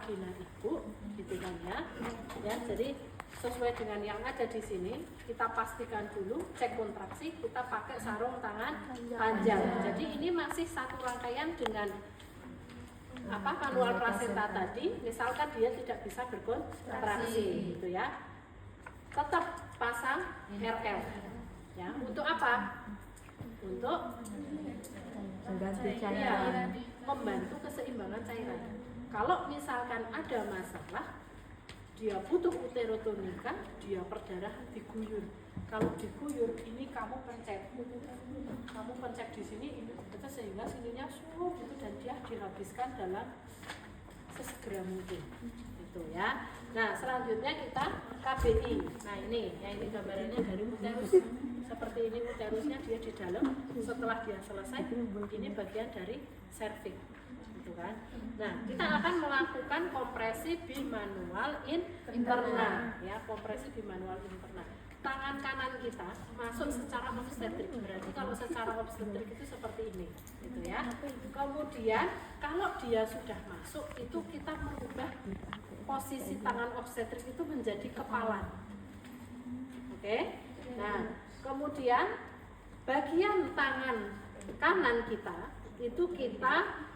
vagina ibu, gitu kan ya. Ya, jadi sesuai dengan yang ada di sini, kita pastikan dulu cek kontraksi, kita pakai sarung tangan panjang. Jadi ini masih satu rangkaian dengan manual plasenta tadi. Misalkan dia tidak bisa berkontraksi, gitu ya. Tetap pasang RL. Ya, untuk apa? Untuk mengganti cairan, membantu keseimbangan cairan. Kalau misalkan ada masalah, dia butuh uterotonika, dia perdarahan diguyur. Kalau diguyur, ini kamu pencet di sini, ini itu sehingga sininya suruh gitu dan dia dihabiskan dalam sesegera mungkin, gitu ya. Nah selanjutnya kita KBI. Nah ini gambarannya dari uterus. Seperti ini uterusnya dia di dalam. Setelah dia selesai, ini bagian dari serviks. Gitu kan. Nah, kita akan melakukan kompresi bimanual interna, ya, kompresi bimanual interna. Tangan kanan kita masuk secara obstetrik, berarti kalau secara obstetrik itu seperti ini, gitu ya. Kemudian kalau dia sudah masuk, itu kita merubah posisi tangan obstetrik itu menjadi kepala. Oke? Nah, kemudian bagian tangan kanan kita itu kita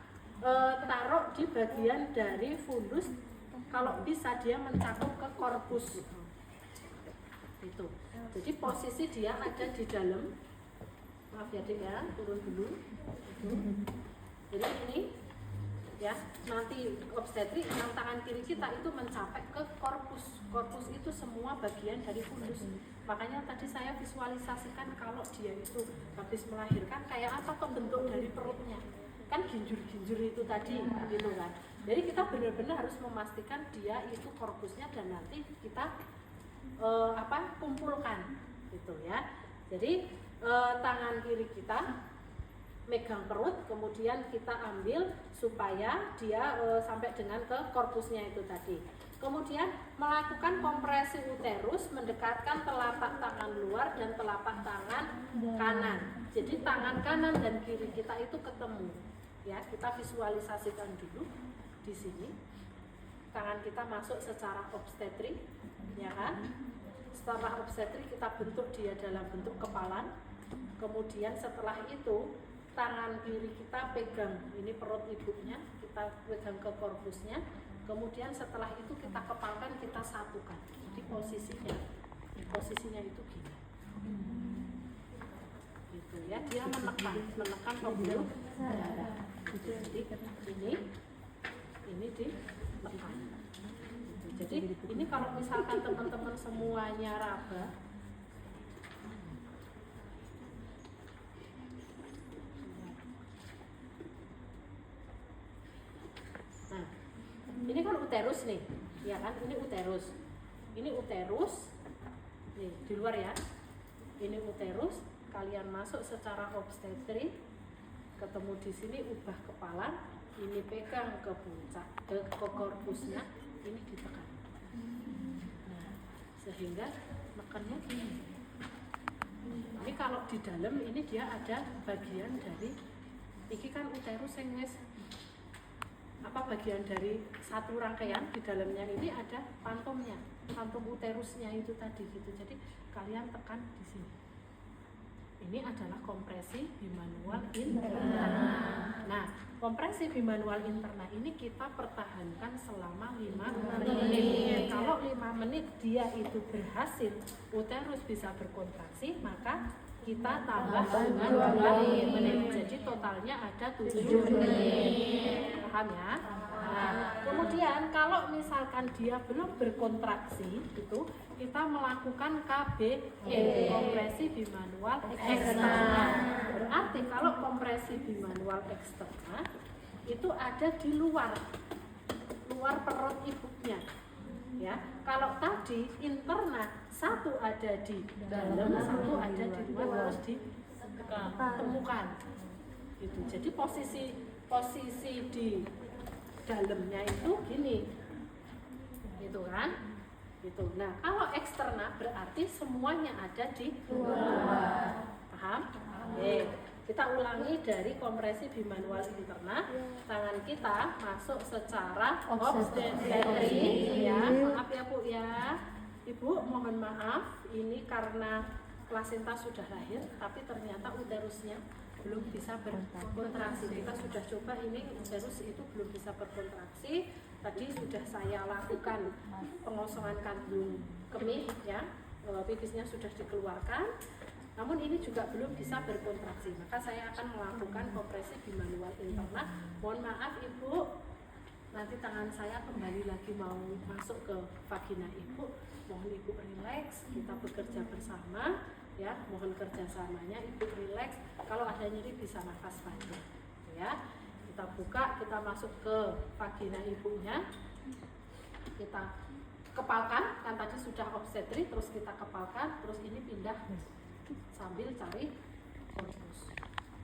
taruh di bagian dari fundus, kalau bisa dia mencakup ke korpus itu. Jadi posisi dia ada di dalam, maaf ya Dek ya, turun dulu itu. Jadi ini ya, nanti obstetrik yang tangan kiri kita itu mencapai ke korpus. Korpus itu semua bagian dari fundus. Makanya tadi saya visualisasikan kalau dia itu habis melahirkan kayak apa tuh bentuk dari perutnya. Kan ginjur-ginjur itu tadi gitu kan. Jadi kita benar-benar harus memastikan dia itu korpusnya dan nanti kita kumpulkan gitu ya. Jadi tangan kiri kita megang perut, kemudian kita ambil supaya dia sampai dengan ke korpusnya itu tadi. Kemudian melakukan kompresi uterus, mendekatkan telapak tangan luar dan telapak tangan kanan. Jadi tangan kanan dan kiri kita itu ketemu. Ya, kita visualisasikan dulu di sini. Tangan kita masuk secara obstetrik, ya kan? Setelah obstetrik kita bentuk dia dalam bentuk kepalan. Kemudian setelah itu tangan kiri kita pegang ini perut ibunya, kita pegang ke korpusnya. Kemudian setelah itu kita kepalkan, kita satukan. Jadi posisinya itu gini. Gitu ya, dia menekan pembuluh darah. Jadi ini ditekan. Jadi ini kalau misalkan teman-teman semuanya raba, nah ini kan uterus nih, ya kan? Ini uterus nih di luar ya. Ini uterus, kalian masuk secara obstetrik, ketemu di sini ubah kepala, ini pegang ke puncak, ke korpusnya, ini ditekan. Nah, sehingga mekannya gini. Ini kalau di dalam ini dia ada bagian dari, ini kan uterus yang bagian dari satu rangkaian, di dalamnya ini ada pantumnya, pantum uterusnya itu tadi gitu. Jadi kalian tekan di sini. Ini adalah kompresi bimanual interna. Nah, kompresi bimanual interna ini kita pertahankan selama 5 menit. Kalau 5 menit dia itu berhasil, uterus bisa berkontraksi, maka kita tambah dengan 2 menit. Jadi totalnya ada 7 menit. Paham ya? Nah, kemudian kalau misalkan dia belum berkontraksi, itu kita melakukan KBE, kompresi bimanual eksterna. Berarti kalau kompresi bimanual eksterna itu ada di luar perut ibunya. Ya, kalau tadi interna satu ada di dalam, satu ada di luar, harus ditemukan. Gitu. Jadi posisi di dalamnya itu gini, gitu kan? Gitu. Nah, kalau eksterna berarti semuanya ada di luar. Paham? Oke. Kita ulangi dari kompresi bimanual interna, tangan kita masuk secara obstetri ya. Maaf ya Bu ya. Ibu mohon maaf, ini karena plasenta sudah lahir tapi ternyata uterusnya belum bisa berkontraksi. Kita sudah coba ini uterus itu belum bisa berkontraksi. Tadi sudah saya lakukan pengosongan kandung kemih ya, pipisnya sudah dikeluarkan. Namun ini juga belum bisa berkontraksi, maka saya akan melakukan kompresi bimanual interna. Mohon maaf Ibu, nanti tangan saya kembali lagi mau masuk ke vagina Ibu. Mohon Ibu rileks, kita bekerja bersama ya. Mohon kerjasamanya, Ibu rileks. Kalau ada nyeri bisa nafas panjang ya. Kita buka, kita masuk ke vagina Ibunya. Kita kepalkan, kan tadi sudah obstetri, terus kita kepalkan, terus ini pindah sambil cari korpus.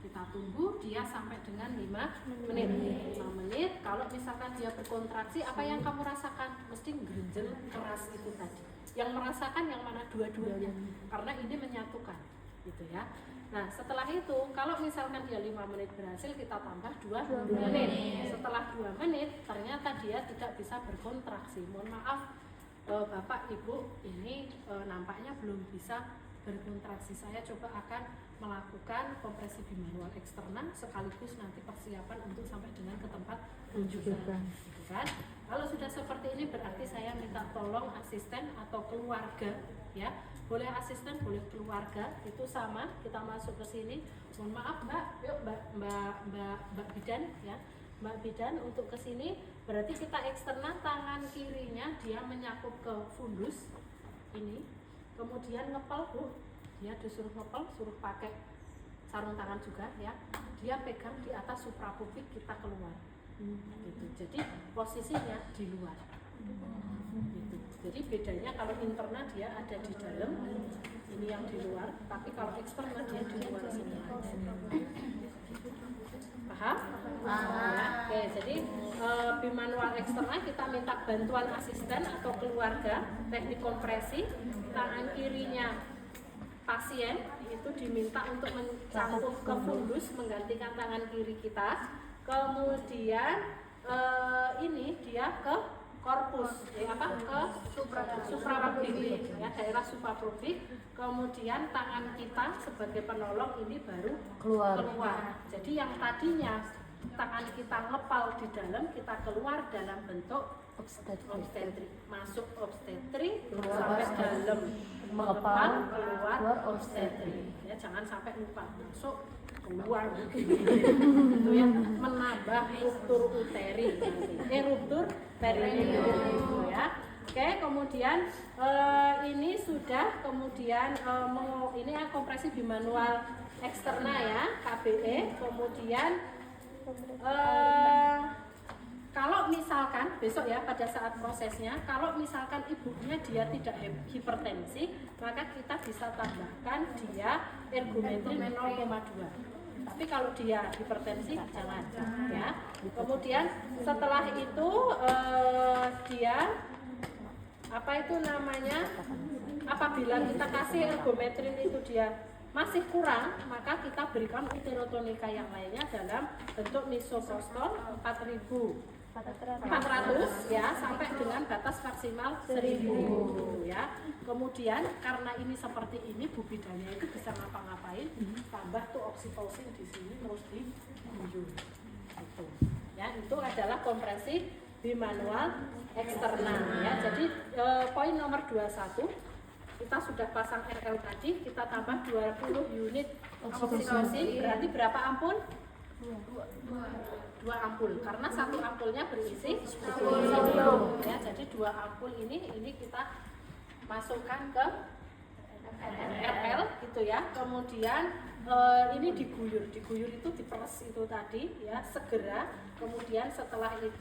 Kita tunggu dia sampai dengan 5 menit. 5 menit, kalau misalkan dia berkontraksi, apa yang kamu rasakan? Mesti gerenjel keras itu tadi. Yang merasakan yang mana? Dua-duanya. Karena ini menyatukan, gitu ya. Nah, setelah itu, kalau misalkan dia 5 menit berhasil, kita tambah 2 menit. Setelah 2 menit, ternyata dia tidak bisa berkontraksi. Mohon maaf, Bapak, Ibu, ini nampaknya belum bisa berkontraksi. Saya coba akan melakukan kompresi bimanual eksternal sekaligus nanti persiapan untuk sampai dengan ke tempat rujukan. Gitu kan? Kalau sudah seperti ini berarti saya minta tolong asisten atau keluarga ya. Boleh asisten, boleh keluarga, itu sama. Kita masuk ke sini. Mohon maaf Mbak, yuk Mbak Bidan ya. Mbak Bidan untuk ke sini berarti kita eksternal, tangan kirinya dia menyakup ke fundus ini. Kemudian ngepel Bu, dia disuruh ngepel, suruh pakai sarung tangan juga ya. Dia pegang di atas suprapubik, kita keluar. Gitu. Jadi posisinya di luar. Gitu. Jadi bedanya kalau interna dia ada di dalam, ini yang di luar. Tapi kalau eksternal dia di luar sini. Paham? Ya, oke, jadi bimanual eksternal kita minta bantuan asisten atau keluarga, teknik kompresi. Tangan kirinya pasien itu diminta untuk mencangkup ke fundus, menggantikan tangan kiri kita. Kemudian ini dia ke korpus, ke suprapubik, ya, daerah suprapubik. Kemudian tangan kita sebagai penolong ini baru keluar. Jadi yang tadinya tangan kita ngepal di dalam, kita keluar dalam bentuk obstetri, masuk obstetri sampai dalam, mengepal keluar obstetri. Ya, jangan sampai lupa masuk keluar itu yang menambah ruptur uteri ruptur perineum ya. Oke, kemudian ini sudah, kemudian ini kompresi bimanual eksternal ya, KBE. Kemudian kalau misalkan besok ya pada saat prosesnya, kalau misalkan ibunya dia tidak hipertensi, maka kita bisa tambahkan dia ergometrin 0,2. Tapi kalau dia hipertensi jangan ya. Kemudian setelah itu dia apabila kita kasih ergometrin itu dia masih kurang, maka kita berikan uterotonika yang lainnya dalam bentuk misoprostol 400 ya, sampai dengan batas maksimal 1000 gitu ya. Kemudian karena ini seperti ini, Bu bidannya itu bisa ngapa-ngapain, tambah tuh oksitosin di sini terus diguyur gitu. Ya, itu adalah kompresi bimanual eksternal ya. Jadi poin nomor 21 kita sudah pasang RL tadi, kita tambah 20 unit oksitosin, berarti berapa ampul? 2 ampul, karena satu ampulnya berisi 10 ya. Jadi 2 ampul ini kita masukkan ke RL gitu ya. Kemudian ini diguyur itu diperes itu tadi ya, segera. Kemudian setelah itu